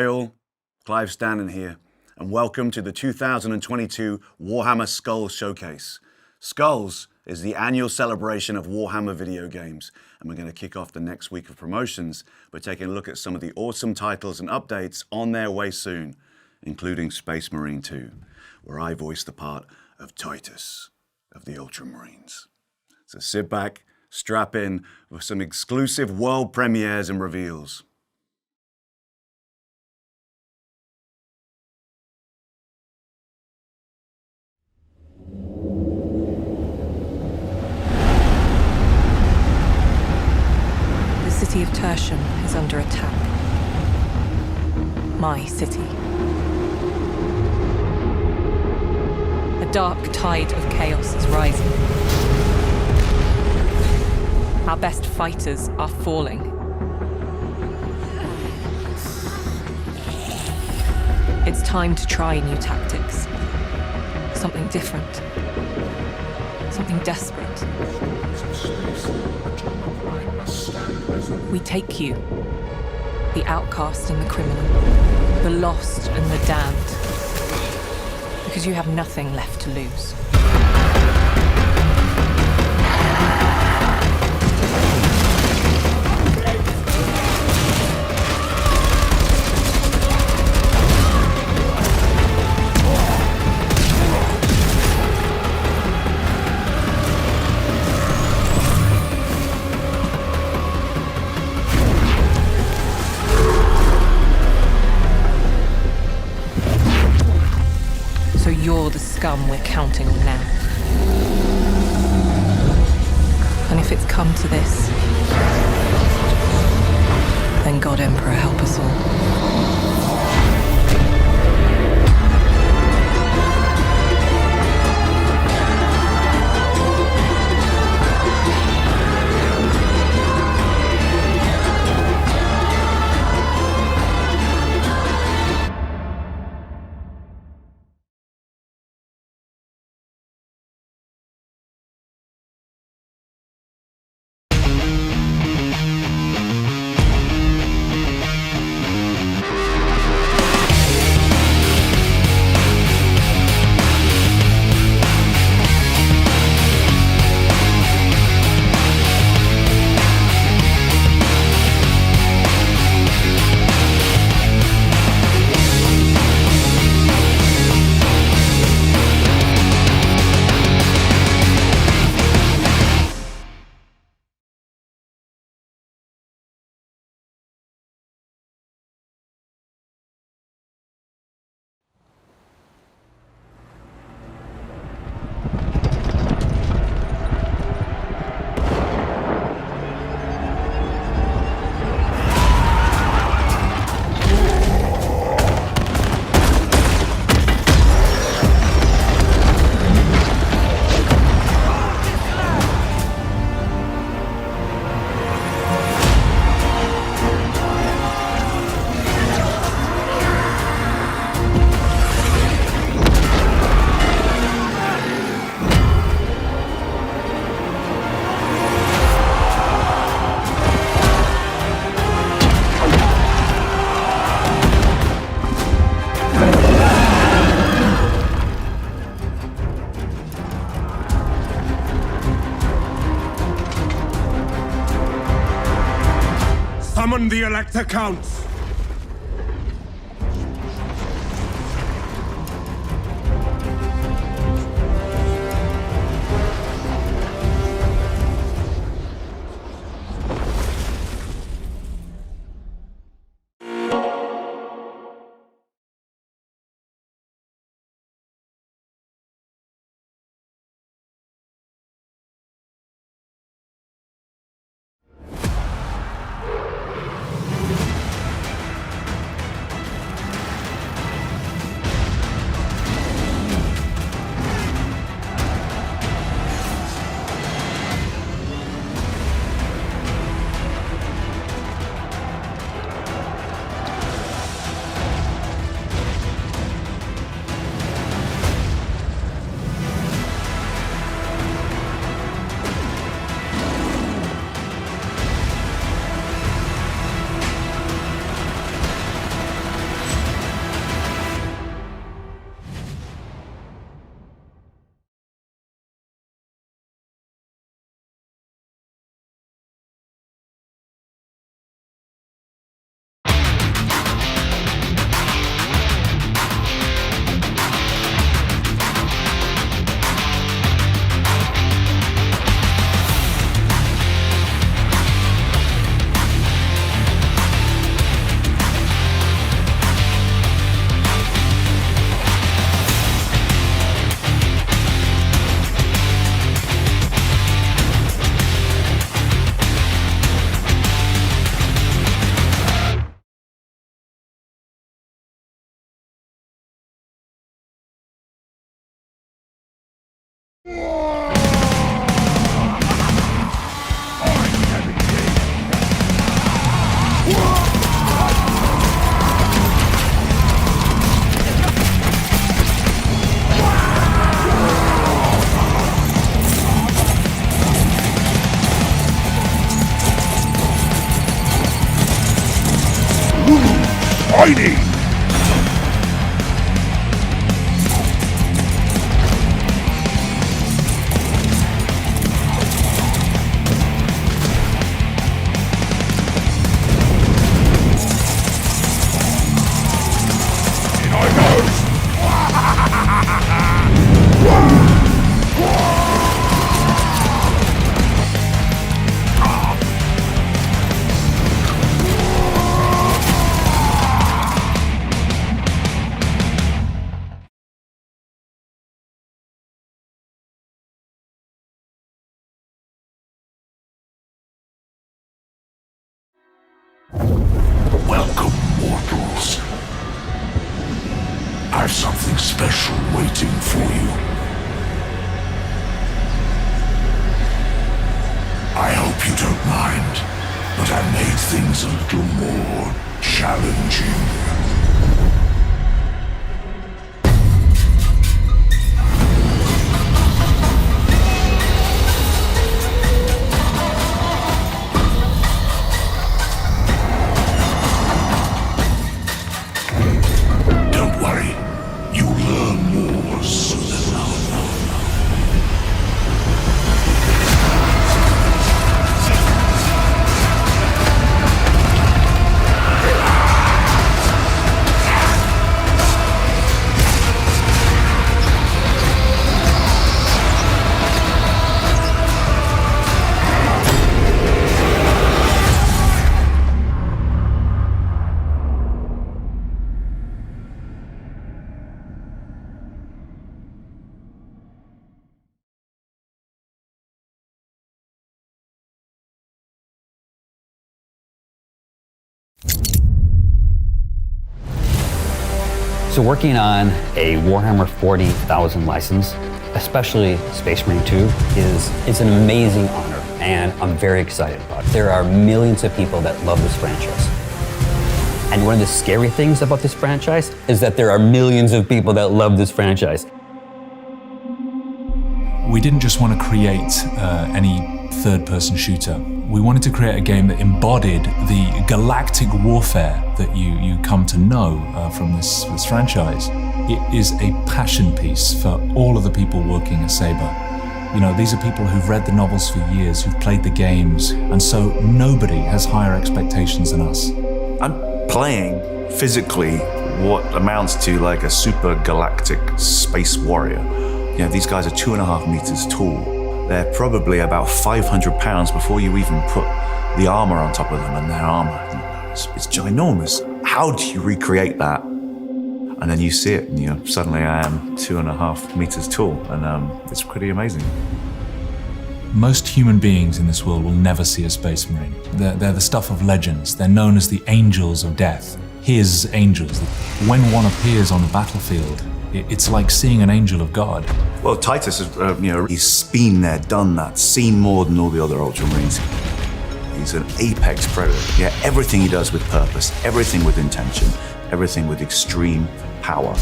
Hi all, Clive Stanton here, and welcome to the 2022 Warhammer Skulls Showcase. Skulls is the annual celebration of Warhammer video games, and we're going to kick off the next week of promotions by taking a look at some of the awesome titles and updates on their way soon, including Space Marine 2, where I voice the part of Titus of the Ultramarines. So sit back, strap in with some exclusive world premieres and reveals. The city of Tertian is under attack. My city. A dark tide of chaos is rising. Our best fighters are falling. It's time to try new tactics. Something different. Something desperate. We take you, the outcast and the criminal, the lost and the damned, because you have nothing left to lose. So you're the scum we're counting on now. And if it's come to this, then God Emperor help us all. Summon the Elector Counts! tiny! Welcome, mortals. I've something special waiting for you. I hope you don't mind, but I made things a little more challenging. So working on a Warhammer 40,000 license, especially Space Marine 2, is an amazing honor, and I'm very excited about it. There are millions of people that love this franchise. And one of the scary things about this franchise is that there are millions of people that love this franchise. We didn't just want to create any third-person shooter. We wanted to create a game that embodied the galactic warfare that you come to know from this franchise. It is a passion piece for all of the people working at Saber. You know, these are people who've read the novels for years, who've played the games, and so nobody has higher expectations than us. I'm playing physically what amounts to like a super galactic space warrior. You know, these guys are 2.5 meters tall. They're probably about 500 pounds before you even put the armor on top of them, and their armor, it's ginormous. How do you recreate that? And then you see it, and suddenly I am 2.5 meters tall, and it's pretty amazing. Most human beings in this world will never see a Space Marine. They're the stuff of legends. They're known as the angels of death. His angels. When one appears on the battlefield, it's like seeing an angel of God. Well, Titus, he's been there, done that, seen more than all the other Ultramarines. He's an apex predator. Yeah, everything he does with purpose, everything with intention, everything with extreme power.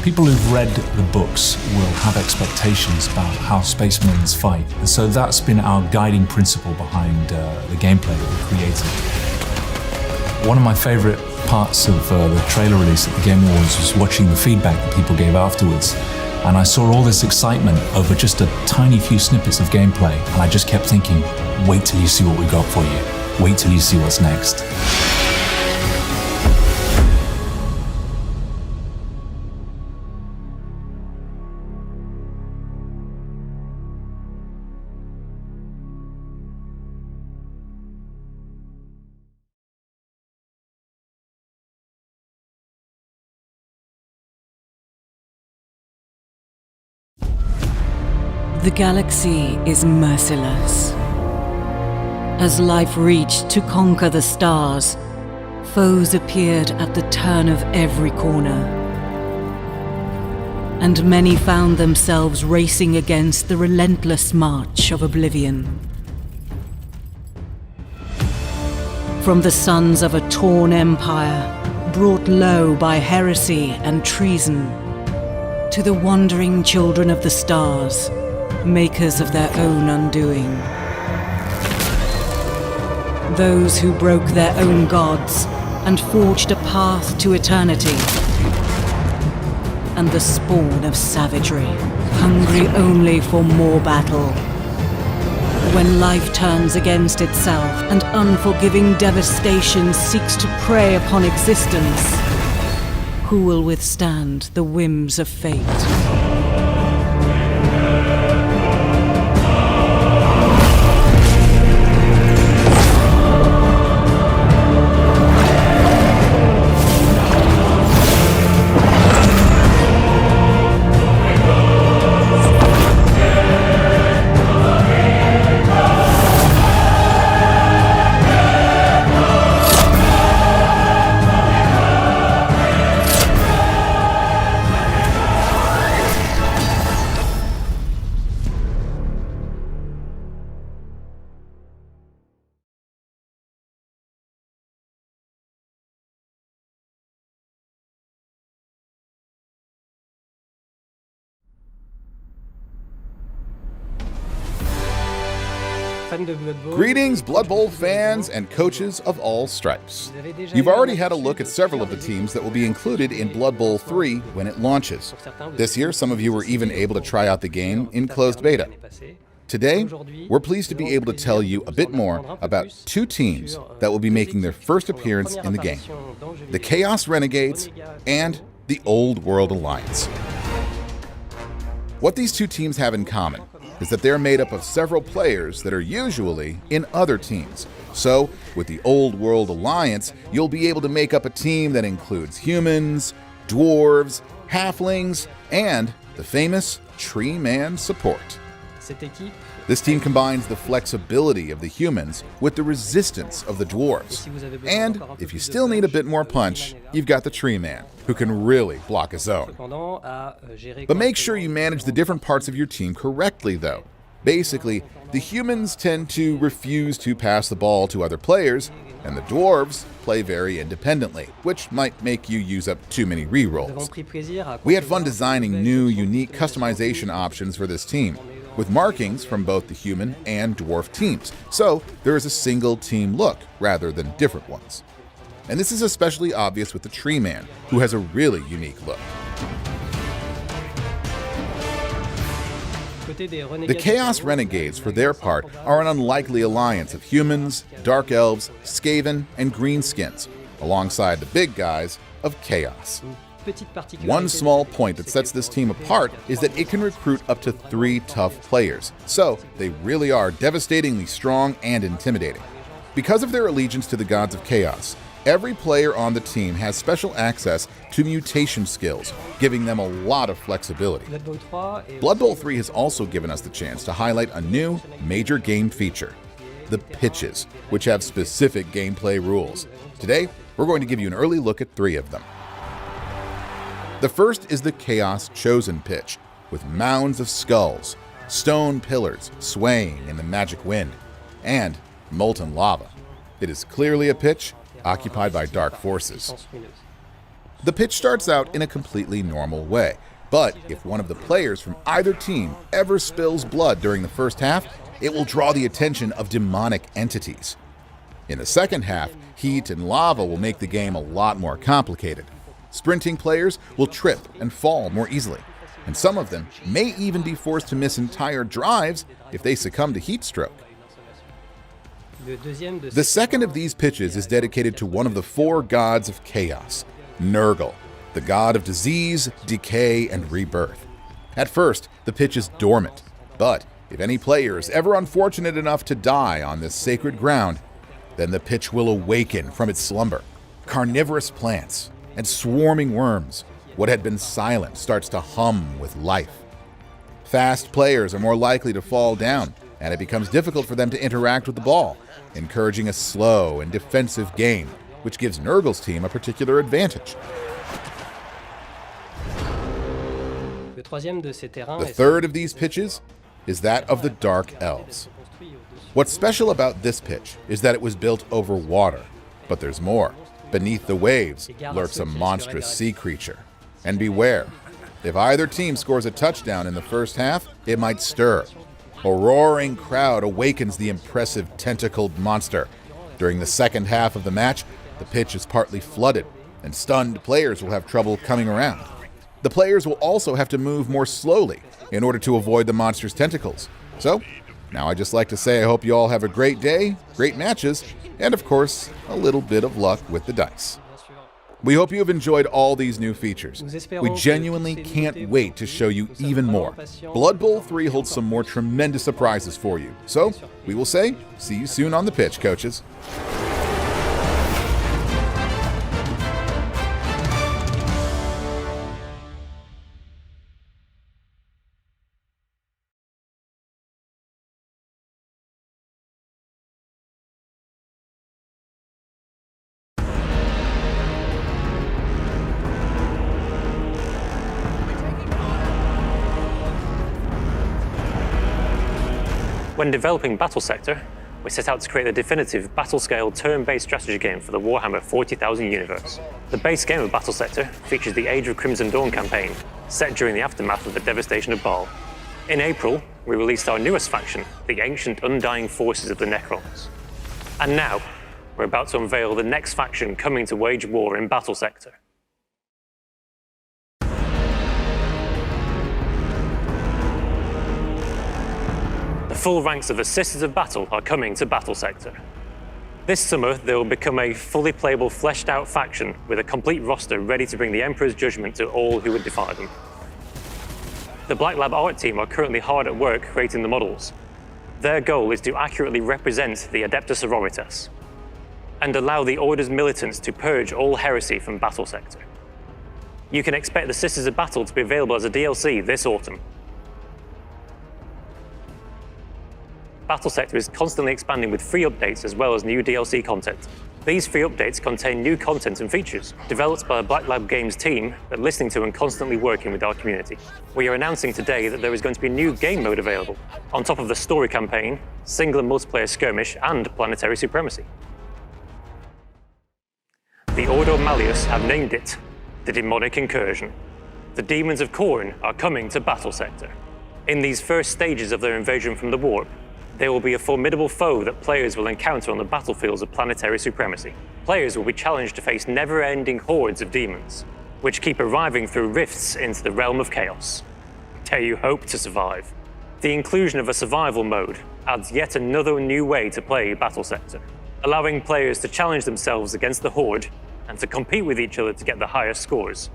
People who've read the books will have expectations about how Space Marines fight. And so that's been our guiding principle behind the gameplay that we created. One of my favorite parts of the trailer release at the Game Awards was watching the feedback that people gave afterwards. And I saw all this excitement over just a tiny few snippets of gameplay. And I just kept thinking, wait till you see what we got for you. Wait till you see what's next. The galaxy is merciless. As life reached to conquer the stars, foes appeared at the turn of every corner. And many found themselves racing against the relentless march of oblivion. From the sons of a torn empire, brought low by heresy and treason, to the wandering children of the stars, makers of their own undoing. Those who broke their own gods and forged a path to eternity. And the spawn of savagery, hungry only for more battle. When life turns against itself and unforgiving devastation seeks to prey upon existence, who will withstand the whims of fate? Greetings, Blood Bowl fans and coaches of all stripes. You've already had a look at several of the teams that will be included in Blood Bowl 3 when it launches. This year, some of you were even able to try out the game in closed beta. Today, we're pleased to be able to tell you a bit more about two teams that will be making their first appearance in the game: the Chaos Renegades and the Old World Alliance. What these two teams have in common is that they're made up of several players that are usually in other teams. So, with the Old World Alliance, you'll be able to make up a team that includes humans, dwarves, halflings, and the famous Tree Man support. This team combines the flexibility of the humans with the resistance of the dwarves. And if you still need a bit more punch, you've got the Tree Man, who can really block his own. But make sure you manage the different parts of your team correctly, though. Basically, the humans tend to refuse to pass the ball to other players, and the dwarves play very independently, which might make you use up too many rerolls. We had fun designing new, unique customization options for this team, with markings from both the human and dwarf teams, so there is a single team look rather than different ones. And this is especially obvious with the Tree Man, who has a really unique look. The Chaos Renegades, for their part, are an unlikely alliance of humans, dark elves, Skaven, and greenskins, alongside the big guys of Chaos. One small point that sets this team apart is that it can recruit up to 3 tough players, so they really are devastatingly strong and intimidating. Because of their allegiance to the gods of chaos, every player on the team has special access to mutation skills, giving them a lot of flexibility. Blood Bowl 3 has also given us the chance to highlight a new major game feature: the pitches, which have specific gameplay rules. Today, we're going to give you an early look at 3 of them. The first is the Chaos Chosen pitch, with mounds of skulls, stone pillars swaying in the magic wind, and molten lava. It is clearly a pitch occupied by dark forces. The pitch starts out in a completely normal way, but if one of the players from either team ever spills blood during the first half, it will draw the attention of demonic entities. In the second half, heat and lava will make the game a lot more complicated. Sprinting players will trip and fall more easily, and some of them may even be forced to miss entire drives if they succumb to heat stroke. The second of these pitches is dedicated to one of the 4 gods of chaos, Nurgle, the god of disease, decay, and rebirth. At first, the pitch is dormant, but if any player is ever unfortunate enough to die on this sacred ground, then the pitch will awaken from its slumber. Carnivorous plants and swarming worms, what had been silent starts to hum with life. Fast players are more likely to fall down, and it becomes difficult for them to interact with the ball, encouraging a slow and defensive game, which gives Nurgle's team a particular advantage. The third of these pitches is that of the Dark Elves. What's special about this pitch is that it was built over water, but there's more. Beneath the waves lurks a monstrous sea creature. And beware, if either team scores a touchdown in the first half, it might stir. A roaring crowd awakens the impressive tentacled monster. During the second half of the match, The pitch is partly flooded, and stunned players will have trouble coming around. The players will also have to move more slowly in order to avoid the monster's tentacles. So, now I just like to say I hope you all have a great day, great matches, and of course, a little bit of luck with the dice. We hope you have enjoyed all these new features. We genuinely can't wait to show you even more. Blood Bowl 3 holds some more tremendous surprises for you. So, we will say, see you soon on the pitch, coaches. When developing Battle Sector, we set out to create a definitive battle-scale turn-based strategy game for the Warhammer 40,000 universe. The base game of Battle Sector features the Age of Crimson Dawn campaign, set during the aftermath of the devastation of Baal. In April, we released our newest faction, the Ancient Undying Forces of the Necrons. And now, we're about to unveil the next faction coming to wage war in Battle Sector. The full ranks of the Sisters of Battle are coming to Battle Sector. This summer, they will become a fully playable, fleshed-out faction with a complete roster ready to bring the Emperor's judgment to all who would defy them. The Black Lab art team are currently hard at work creating the models. Their goal is to accurately represent the Adeptus Sororitas and allow the Order's militants to purge all heresy from Battle Sector. You can expect the Sisters of Battle to be available as a DLC this autumn. Battle Sector is constantly expanding with free updates as well as new DLC content. These free updates contain new content and features developed by the Black Lab Games team that are listening to and constantly working with our community. We are announcing today that there is going to be a new game mode available, on top of the story campaign, single and multiplayer skirmish, and planetary supremacy. The Ordo Malleus have named it the Demonic Incursion. The Demons of Khorne are coming to Battle Sector. In these first stages of their invasion from the Warp, they will be a formidable foe that players will encounter on the battlefields of planetary supremacy. Players will be challenged to face never-ending hordes of demons, which keep arriving through rifts into the realm of chaos. Dare you hope to survive? The inclusion of a survival mode adds yet another new way to play Battle Sector, allowing players to challenge themselves against the horde and to compete with each other to get the highest scores.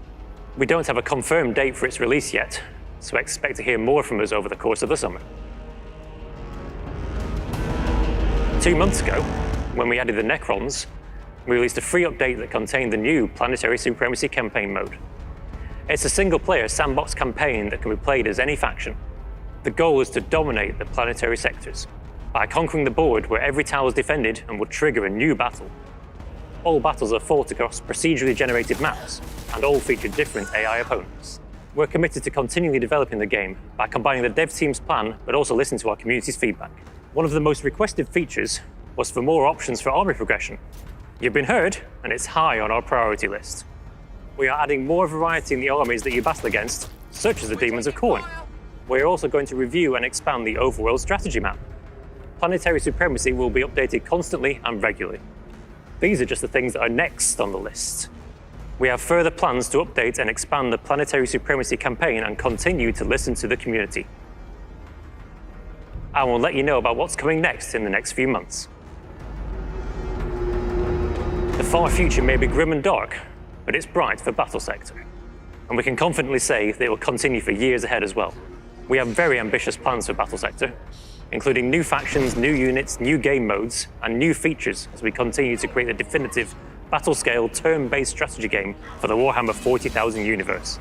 We don't have a confirmed date for its release yet, so expect to hear more from us over the course of the summer. 2 months ago, when we added the Necrons, we released a free update that contained the new Planetary Supremacy campaign mode. It's a single-player sandbox campaign that can be played as any faction. The goal is to dominate the planetary sectors by conquering the board where every tower is defended and will trigger a new battle. All battles are fought across procedurally generated maps, and all feature different AI opponents. We're committed to continually developing the game by combining the dev team's plan, but also listening to our community's feedback. One of the most requested features was for more options for army progression. You've been heard, and it's high on our priority list. We are adding more variety in the armies that you battle against, such as the Demons of Khorne. We're also going to review and expand the overworld strategy map. Planetary supremacy will be updated constantly and regularly. These are just the things that are next on the list. We have further plans to update and expand the Planetary Supremacy campaign and continue to listen to the community. I will let you know about what's coming next in the next few months. The far future may be grim and dark, but it's bright for Battle Sector. And we can confidently say that it will continue for years ahead as well. We have very ambitious plans for Battle Sector, including new factions, new units, new game modes, and new features as we continue to create a definitive battle-scale, turn-based strategy game for the Warhammer 40,000 universe.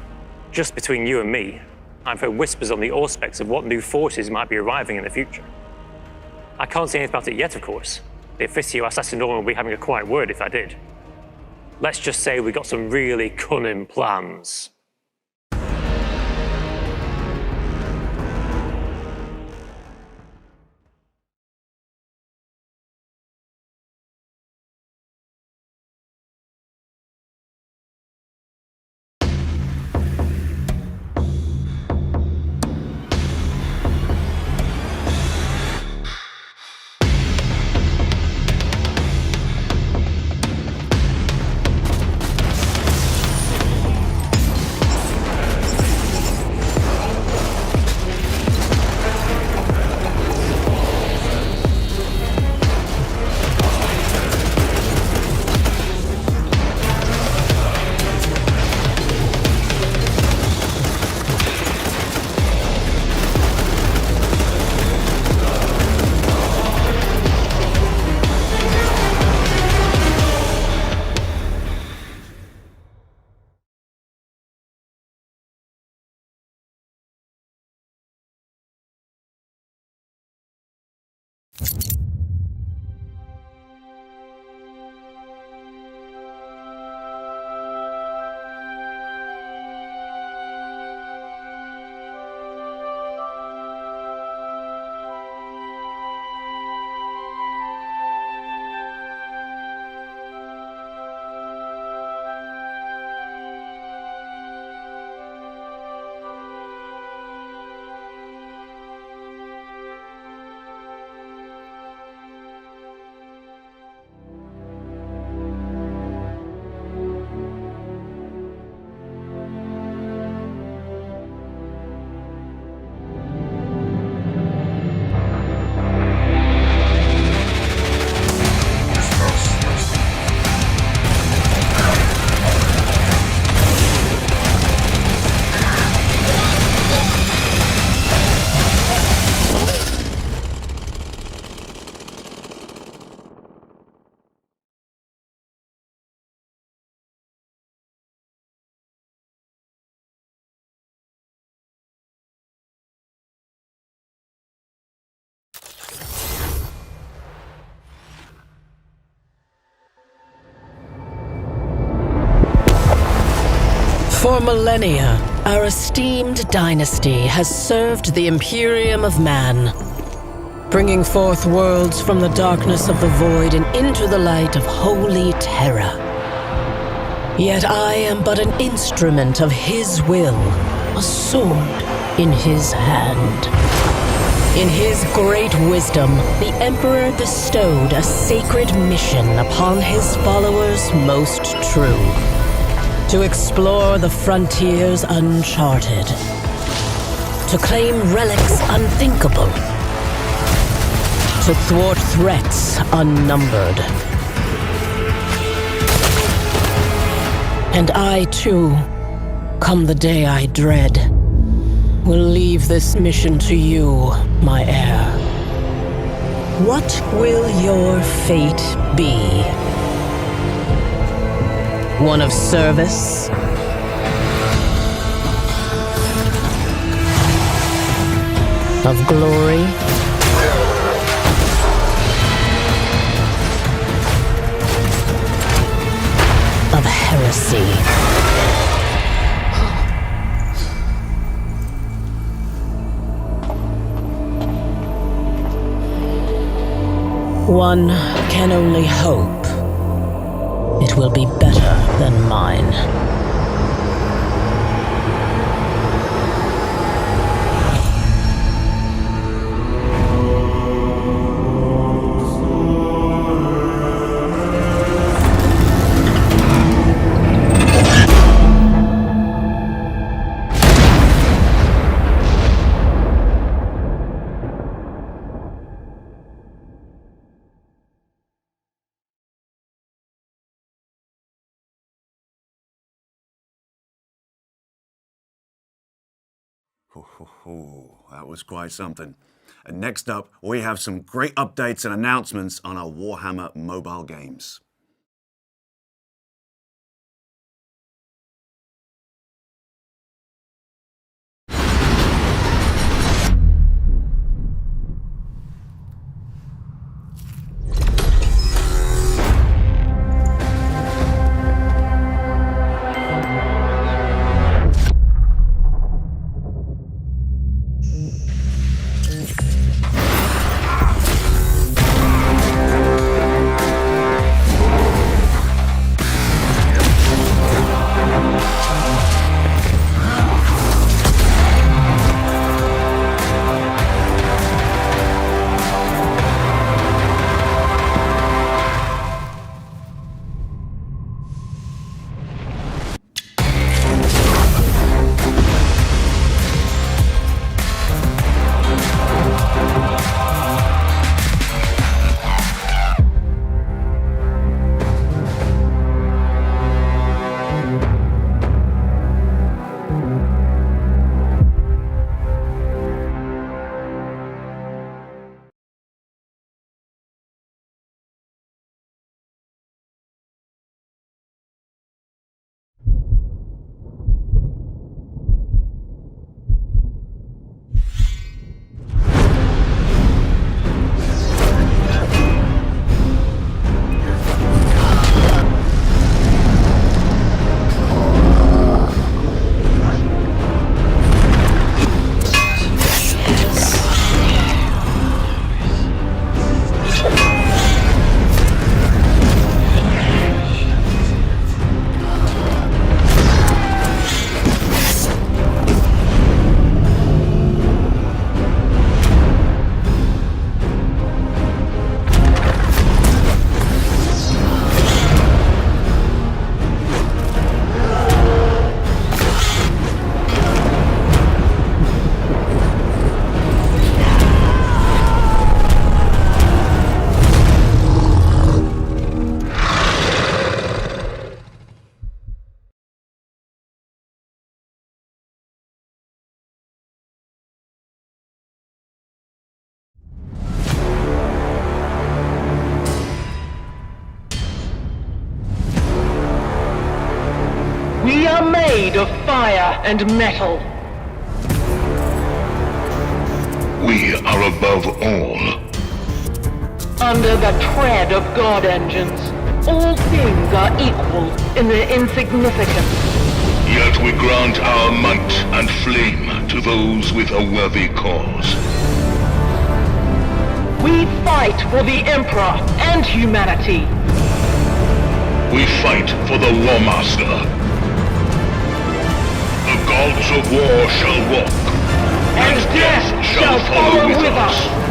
Just between you and me, I've heard whispers on the auspex of what new forces might be arriving in the future. I can't say anything about it yet, of course. The Officio Assassinorum would be having a quiet word if I did. Let's just say we got some really cunning plans. For millennia, our esteemed dynasty has served the Imperium of Man, bringing forth worlds from the darkness of the void and into the light of holy terror. Yet I am but an instrument of his will, a sword in his hand. In his great wisdom, the Emperor bestowed a sacred mission upon his followers most true: to explore the frontiers uncharted, to claim relics unthinkable, to thwart threats unnumbered. And I too, come the day I dread, will leave this mission to you, my heir. What will your fate be? One of service? Of glory? Of heresy? One can only hope it will be better than mine. That was quite something. And next up, we have some great updates and announcements on our Warhammer mobile games. We are made of fire and metal. We are above all. Under the tread of God engines, all things are equal in their insignificance. Yet we grant our might and flame to those with a worthy cause. We fight for the Emperor and humanity. We fight for the War Master. The gods of war shall walk, And death shall follow with us.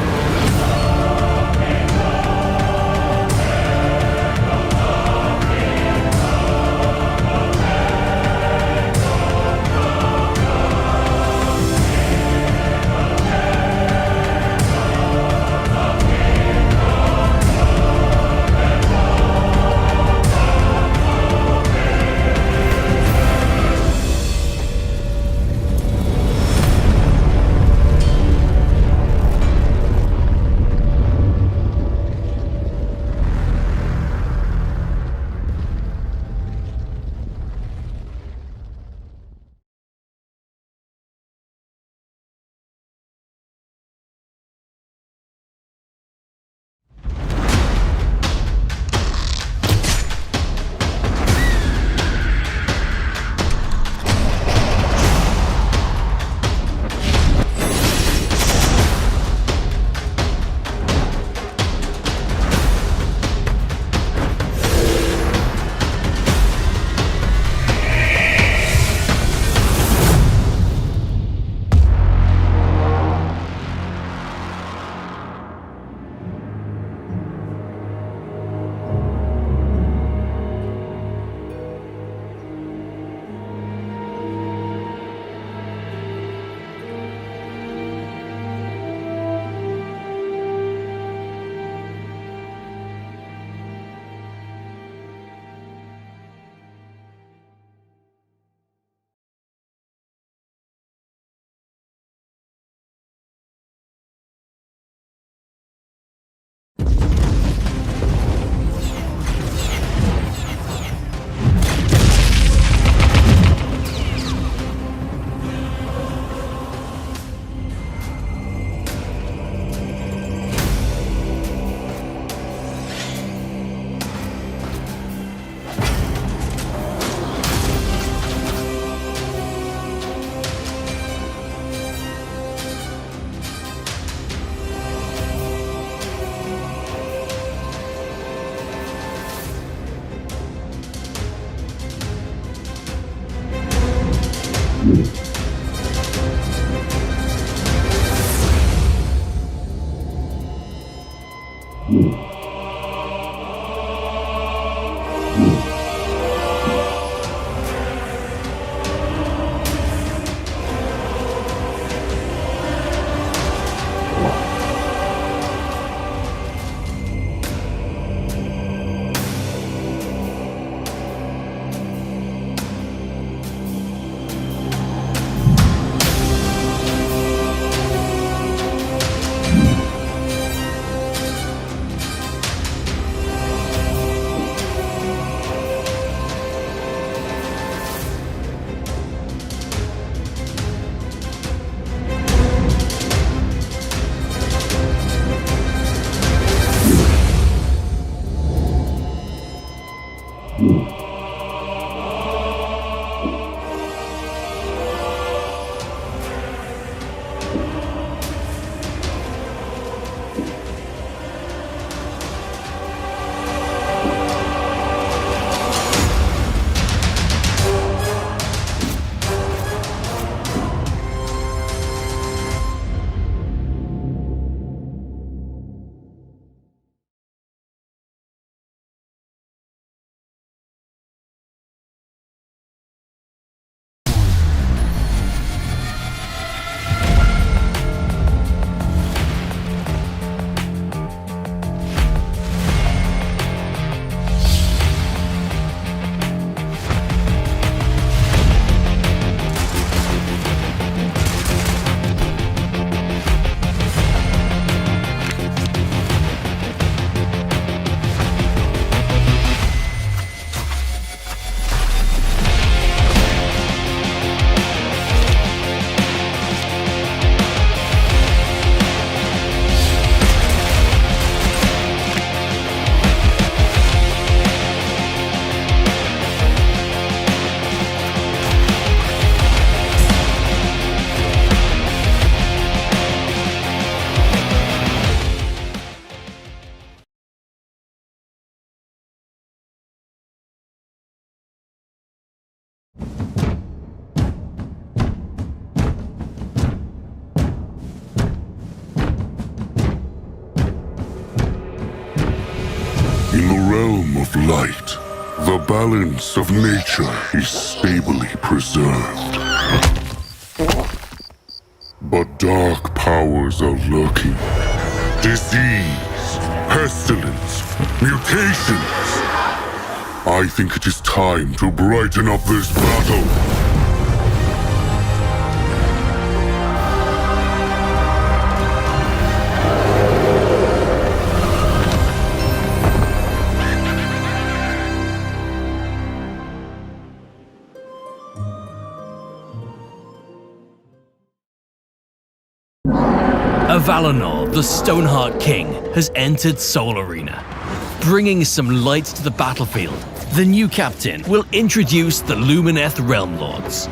of light, the balance of nature is stably preserved. But dark powers are lurking. Disease, pestilence, mutations. I think it is time to brighten up this battle. Valinor, the Stoneheart King, has entered Soul Arena. Bringing some light to the battlefield, the new captain will introduce the Lumineth Realm Lords.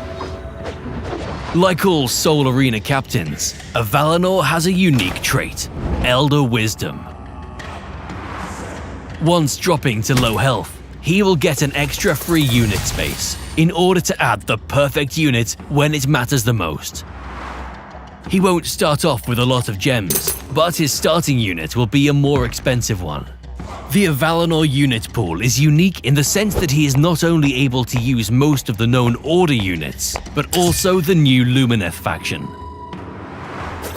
Like all Soul Arena captains, Valinor has a unique trait, Elder Wisdom. Once dropping to low health, he will get an extra free unit space in order to add the perfect unit when it matters the most. He won't start off with a lot of gems, but his starting unit will be a more expensive one. The Valinor unit pool is unique in the sense that he is not only able to use most of the known Order units, but also the new Lumineth faction.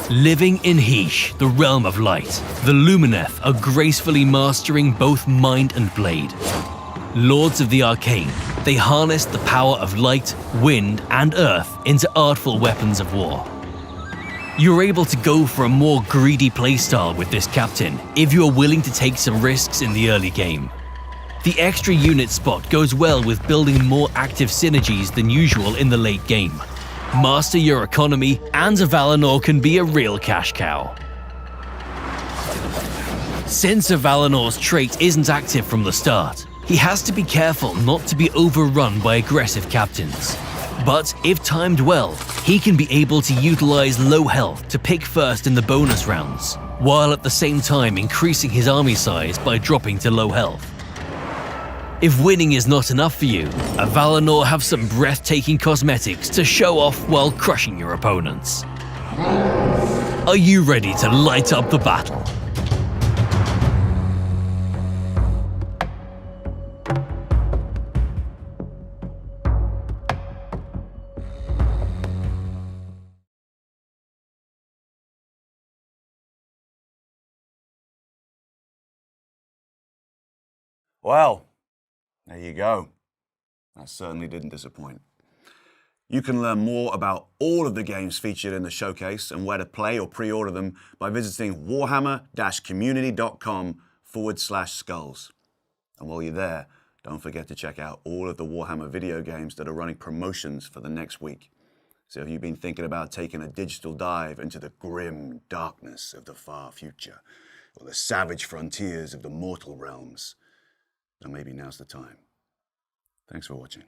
Living in Heesh, the Realm of Light, the Lumineth are gracefully mastering both mind and blade. Lords of the Arcane, they harness the power of light, wind, and earth into artful weapons of war. You're able to go for a more greedy playstyle with this captain if you are willing to take some risks in the early game. The extra unit spot goes well with building more active synergies than usual in the late game. Master your economy and Valinor can be a real cash cow. Since Valinor's trait isn't active from the start, he has to be careful not to be overrun by aggressive captains. But if timed well, he can be able to utilize low health to pick first in the bonus rounds, while at the same time increasing his army size by dropping to low health. If winning is not enough for you, Valinor have some breathtaking cosmetics to show off while crushing your opponents. Are you ready to light up the battle? Well, there you go. That certainly didn't disappoint. You can learn more about all of the games featured in the showcase and where to play or pre-order them by visiting warhammer-community.com/skulls. And while you're there, don't forget to check out all of the Warhammer video games that are running promotions for the next week. So if you've been thinking about taking a digital dive into the grim darkness of the far future, or the savage frontiers of the mortal realms, then maybe now's the time. Thanks for watching.